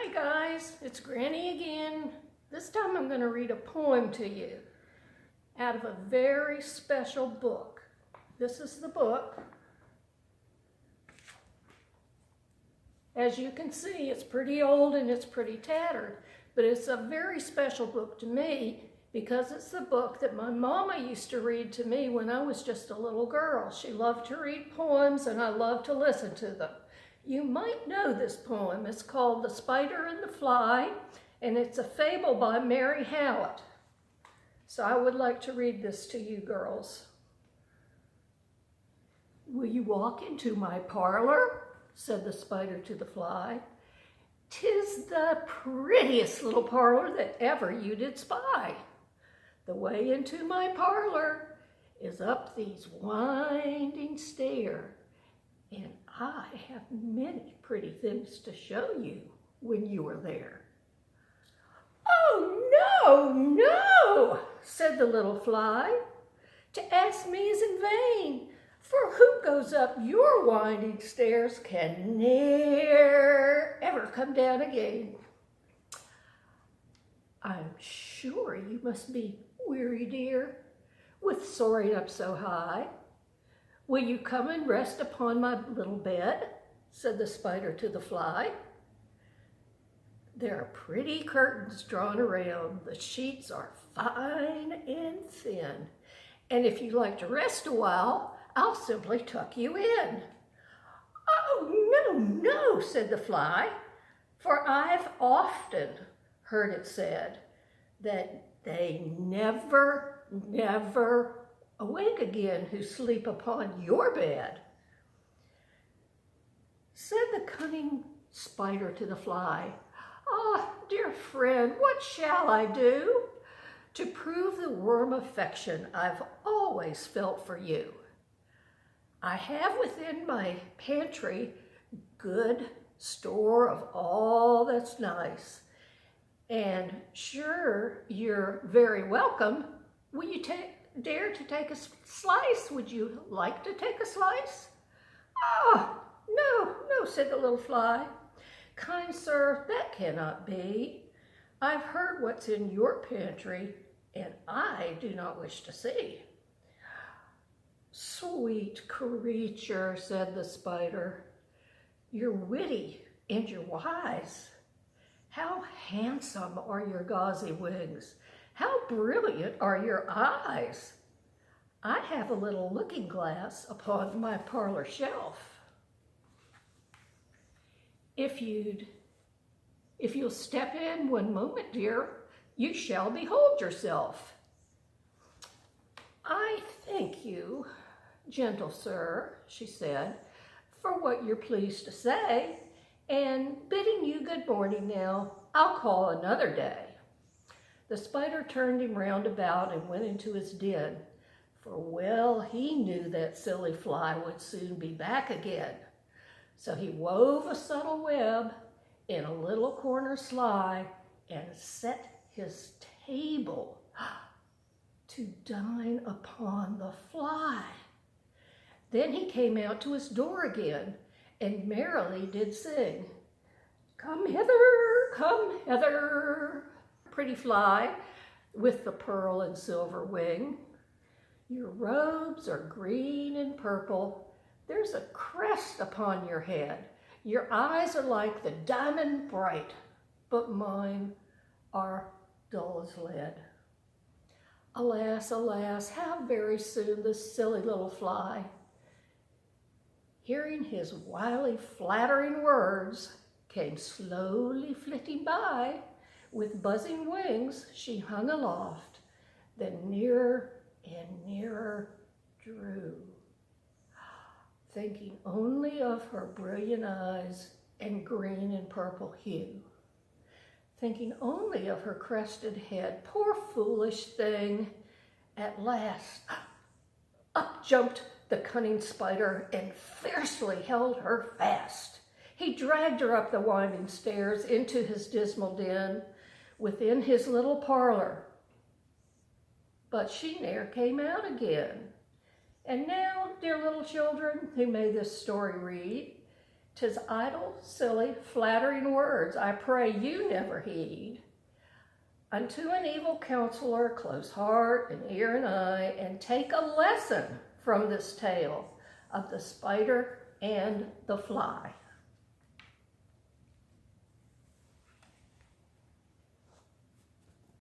Hi guys, it's Granny again. This time I'm going to read a poem to you out of a very special book. This is the book. As you can see, it's pretty old and it's pretty tattered, but it's a very special book to me because it's the book that my mama used to read to me when I was just a little girl. She loved to read poems and I loved to listen to them. You might know this poem. It's called The Spider and the Fly, and it's a fable by Mary Howitt. So I would like to read this to you girls. "Will you walk into my parlor?" said the spider to the fly. "'Tis the prettiest little parlor that ever you did spy. The way into my parlor is up these winding stairs, and I have many pretty things to show you when you are there." "Oh, no, no," said the little fly. "To ask me is in vain, for who goes up your winding stairs can ne'er ever come down again." "I'm sure you must be weary, dear, with soaring up so high. Will you come and rest upon my little bed?" said the spider to the fly. "There are pretty curtains drawn around. The sheets are fine and thin. And if you like to rest a while, I'll simply tuck you in." "Oh, no, no," said the fly, "for I've often heard it said that they never awake again who sleep upon your bed." Said the cunning spider to the fly, "Ah, dear friend, what shall I do to prove the warm affection I've always felt for you? I have within my pantry good store of all that's nice, and sure you're very welcome. Will you dare to take a slice? Would you like to take a slice?" "Ah, no, no," said the little fly. "Kind sir, that cannot be. I've heard what's in your pantry, and I do not wish to see." "Sweet creature," said the spider, "you're witty and you're wise. How handsome are your gauzy wings. How brilliant are your eyes. I have a little looking glass upon my parlor shelf. If you'll step in one moment, dear, you shall behold yourself." "I thank you, gentle sir," she said, "for what you're pleased to say, and bidding you good morning now, I'll call another day." The spider turned him round about and went into his den, for well he knew that silly fly would soon be back again. So he wove a subtle web in a little corner sly and set his table to dine upon the fly. Then he came out to his door again and merrily did sing, come hither, pretty fly with the pearl and silver wing. Your robes are green and purple. There's a crest upon your head. Your eyes are like the diamond bright, but mine are dull as lead. Alas, alas, how very soon this silly little fly, hearing his wily flattering words, came slowly flitting by. With buzzing wings she hung aloft, then nearer and nearer drew, thinking only of her brilliant eyes and green and purple hue, thinking only of her crested head. Poor foolish thing! At last up jumped the cunning spider and fiercely held her fast. He dragged her up the winding stairs into his dismal den within his little parlor, but she ne'er came out again. And now, dear little children who may this story read, 'Tis idle, silly, flattering words I pray you never heed. Unto an evil counselor close heart and ear and eye, and take a lesson from this tale of the spider and the fly.